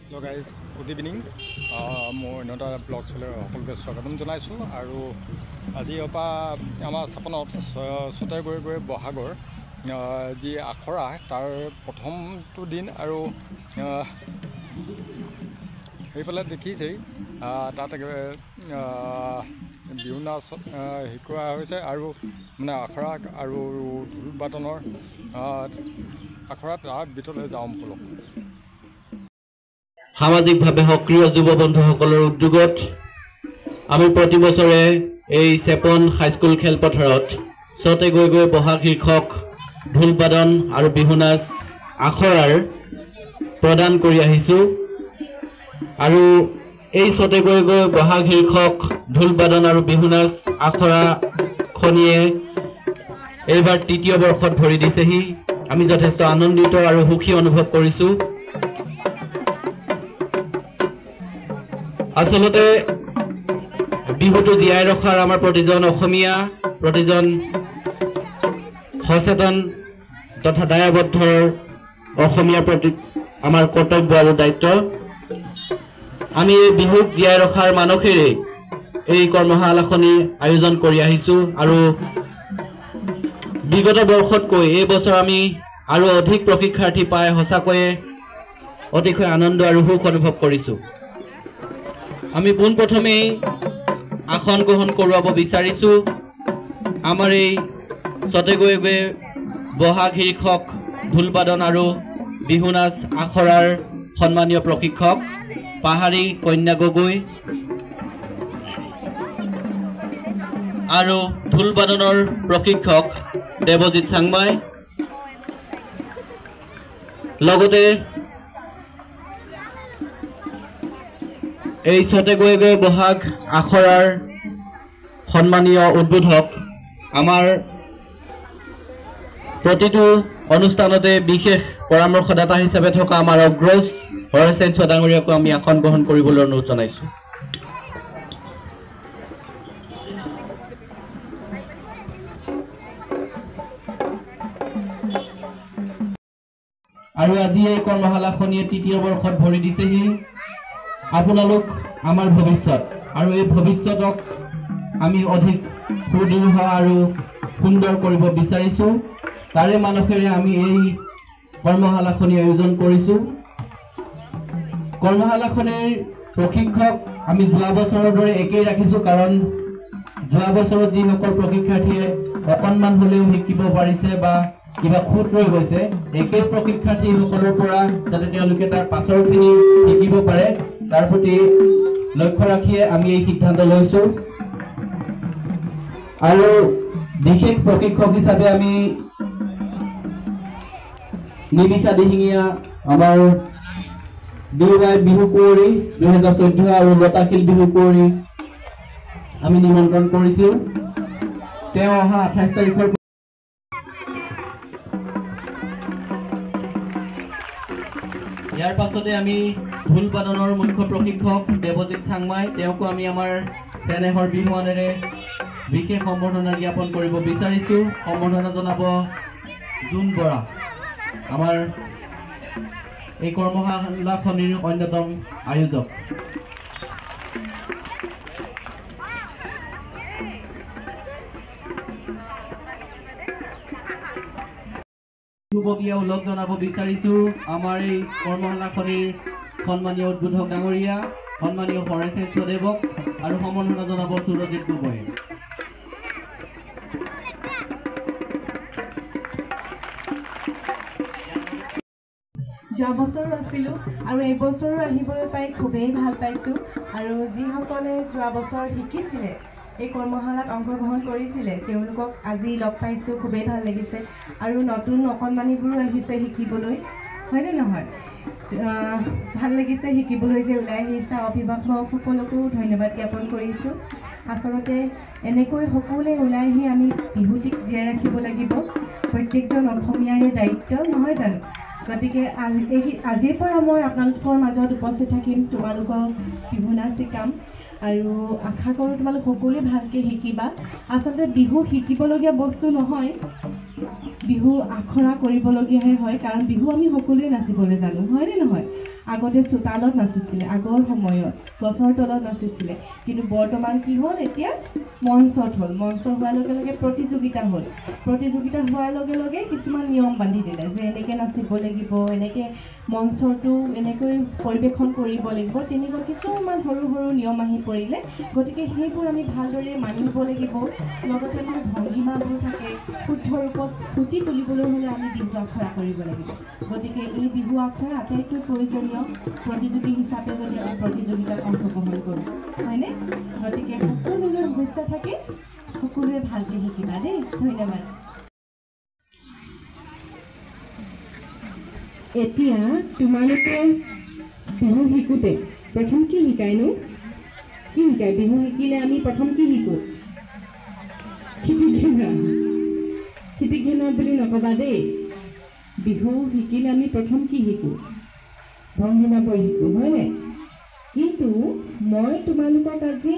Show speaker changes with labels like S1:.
S1: Hello guys, good evening. More another blog channel সকলোকে স্বাগতম জনাইছো আৰু আজি আমাৰ সপনত সতে গৈ বহাগৰ যি আখৰা তাৰ প্ৰথমটো দিন আৰু এইফালে দেখিছেই তাত বিহু নাচ শিকোৱা হৈছে আৰু মানে আখৰা আৰু ঢোল বাদনৰ আখৰা তাৰ ভিতৰলৈ যাওঁ বলক।
S2: সামাজিকভাৱে সক্ৰিয় যুৱ বন্ধুসকলৰ উদ্যোগত আমি প্ৰতি বছৰে এই চেপন হাইস্কুল খেলপথাৰত সতে গৈ বহাগ শীৰ্ষক ঢোল বাদন আৰু বিহু নাচ আখৰাৰ প্ৰদান কৰি আহিছোঁ আৰু এই সতে গৈ বহাগ শীৰ্ষক ঢোল বাদন আৰু বিহু নাচ আখৰা খনিয়ে এইবাৰ তৃতীয় বৰ্ষত ভৰি দিছেহি। আমি যথেষ্ট আনন্দিত আৰু সুখী অনুভৱ কৰিছোঁ। আসলতে বিহুটো জীয়াই ৰখাৰ আমাৰ প্ৰতিজন অসমীয়া প্ৰতিজন সচেতন তথা দায়বদ্ধৰ অসমীয়াৰ প্ৰতি আমাৰ কৰ্তব্য আৰু দায়িত্ব। আমি এই বিহুক জীয়াই ৰখাৰ মানসেৰে এই কৰ্মশালাখনি আয়োজন কৰি আহিছোঁ আৰু বিগত বৰ্ষতকৈ এই বছৰ আমি আৰু অধিক প্ৰশিক্ষাৰ্থী পাই সঁচাকৈয়ে অতিশয় আনন্দ আৰু সুখ অনুভৱ কৰিছোঁ। আমি পোনপ্ৰথমেই আসন গ্ৰহণ কৰোৱাব বিচাৰিছোঁ আমাৰ এই সতে গৈ বহাগ শীৰ্ষক ঢোল বাদন আৰু বিহু নাচ আখৰাৰ সন্মানীয় প্ৰশিক্ষক পাহাৰী কন্যা গগৈ আৰু ঢোল বাদনৰ প্ৰশিক্ষক দেৱজিৎ চাংমাই, লগতে এই সতে গৈ বহাগ আখৰাৰ সন্মানীয় উদ্বোধক আমাৰ প্ৰতিটো অনুষ্ঠানতে বিশেষ পৰামৰ্শদাতা হিচাপে থকা আমাৰ অগ্ৰজ হৰেন ডাঙৰীয়াকো আমি আসন গ্ৰহণ কৰিবলৈ অনুৰোধ জনাইছোঁ। আৰু আজি এই কৰ্মশালাখনিয়ে তৃতীয় বৰ্ষত ভৰি দিছেহি। আপোনালোক আমাৰ ভৱিষ্যত আৰু এই ভৱিষ্যতক আমি অধিক সুদৃঢ় আৰু সুন্দৰ কৰিব বিচাৰিছোঁ। তাৰে মানসেৰে আমি এই কৰ্মশালাখনি আয়োজন কৰিছোঁ। কৰ্মশালাখনিৰ প্ৰশিক্ষক আমি যোৱা বছৰৰ দৰে একেই ৰাখিছোঁ, কাৰণ যোৱা বছৰত যিসকল প্ৰশিক্ষাৰ্থীয়ে অকণমান হ'লেও শিকিব পাৰিছে বা কিবা খুঁত ৰৈ গৈছে, একেই প্ৰশিক্ষাৰ্থীসকলৰ পৰা যাতে তেওঁলোকে তাৰ পাছৰখিনি শিকিব পাৰে তাৰ প্ৰতি লক্ষ্য ৰাখিয়ে আমি এই সিদ্ধান্ত লৈছোঁ। আৰু বিশেষ প্ৰশিক্ষক হিচাপে আমি নিমিষা দিহিঙীয়া আমাৰ দুয়োবাই বিহু কুঁৱৰী 2014 আৰু লতাশিল বিহু কুঁৱৰী আমি নিমন্ত্ৰণ কৰিছোঁ। তেওঁ অহা 28 তাৰিখৰ ইয়াৰ পাছতে আমি ঢোল বাদনৰ মুখ্য প্ৰশিক্ষক দেৱজিৎ চাংমাই, তেওঁকো আমি আমাৰ চেনেহৰ বিহুৱানেৰে বিশেষ সম্বৰ্ধনা জ্ঞাপন কৰিব বিচাৰিছোঁ। সম্বৰ্ধনা জনাব জোন বৰা, আমাৰ এই কৰ্মশালাখনিৰ অন্যতম আয়োজক। যুৱকীয়া উল্লেখ জনাব বিচাৰিছোঁ আমাৰ এই কৰ্মশালাখনিৰ সন্মানীয় উদ্বোধক ডাঙৰীয়া সন্মানীয় হৰেন দেৱক আৰু সম্বৰ্ধনা জনাব সুৰজিৎ গগৈ।
S3: যোৱা বছৰো আছিলোঁ আৰু এইবছৰো আহিবলৈ পাই খুবেই ভাল পাইছোঁ। আৰু যিসকলে যোৱা বছৰ শিকিছিলে, এই কৰ্মশালাত অংশগ্ৰহণ কৰিছিলে, তেওঁলোকক আজি লগ পাইছোঁ, খুবেই ভাল লাগিছে। আৰু নতুন অকণমানিবোৰো আহিছে শিকিবলৈ, হয়নে নহয়? ভাল লাগিছে শিকিবলৈ যে ওলাই আহিছে। অভিভাৱকসকলকো ধন্যবাদ জ্ঞাপন কৰিছোঁ। আচলতে এনেকৈ সকলোৱে ওলাই আহি আমি বিহুটিক জীয়াই ৰাখিব লাগিব, প্ৰত্যেকজন অসমীয়াৰে দায়িত্ব, নহয় জানো? গতিকে আজিৰ পৰা মই আপোনালোকৰ মাজত উপস্থিত থাকিম, তোমালোকক বিহু নাচ শিকাম আৰু আশা কৰোঁ তোমালোক সকলোৱে ভালকৈ শিকিবা। আচলতে বিহু শিকিবলগীয়া বস্তু নহয়, বিহু আখৰা কৰিবলগীয়াহে হয়, কাৰণ বিহু আমি সকলোৱে নাচিবলৈ জানো, হয়নে নহয়? আগতে চোতালত নাচিছিলে, আগৰ সময়ত গছৰ তলত নাচিছিলে, কিন্তু বৰ্তমান কি হ'ল, এতিয়া মঞ্চত হ'ল। মঞ্চ হোৱাৰ লগে লগে প্ৰতিযোগিতা হ'ল। প্ৰতিযোগিতা হোৱাৰ লগে লগে কিছুমান নিয়ম বান্ধি দিলে যে এনেকৈ নাচিব লাগিব, এনেকৈ মঞ্চটো এনেকৈ পৰিৱেশন কৰিব লাগিব, তেনেকুৱা কিছুমান সৰু সৰু নিয়ম আহি পৰিলে। গতিকে সেইবোৰ আমি ভালদৰে মানিব লাগিব। লগতে আমাৰ ভংগীমাবোৰ থাকে, শুদ্ধ ৰূপত ফুটি তুলিবলৈ হ'লে আমি বিহু আখৰা কৰিব লাগিব। গতিকে এই বিহু আখৰা আটাইতকৈ প্ৰয়োজনীয় প্ৰতিযোগী হিচাপে যদি আমি প্ৰতিযোগিতাত অংশগ্ৰহণ কৰোঁ, হয়নে? গতিকে সকলোৰে শুভেচ্ছা থাকে, সকলোৱে ভালকৈ শিকিবা দেই। ধন্যবাদ। এতিয়া তোমালোকে বিহু শিকোঁতে প্ৰথম কি শিকায়নো? কি শিকায়? বিহু শিকিলে আমি প্ৰথম কি শিকোঁ? ক্ষিতিক ঘেনা বুলি নক'বা দেই। বিহু শিকিলে আমি প্ৰথম কি শিকোঁ? ভংগীমা কৰি শিকোঁ, হয়নে? কিন্তু মই তোমালোকক আজি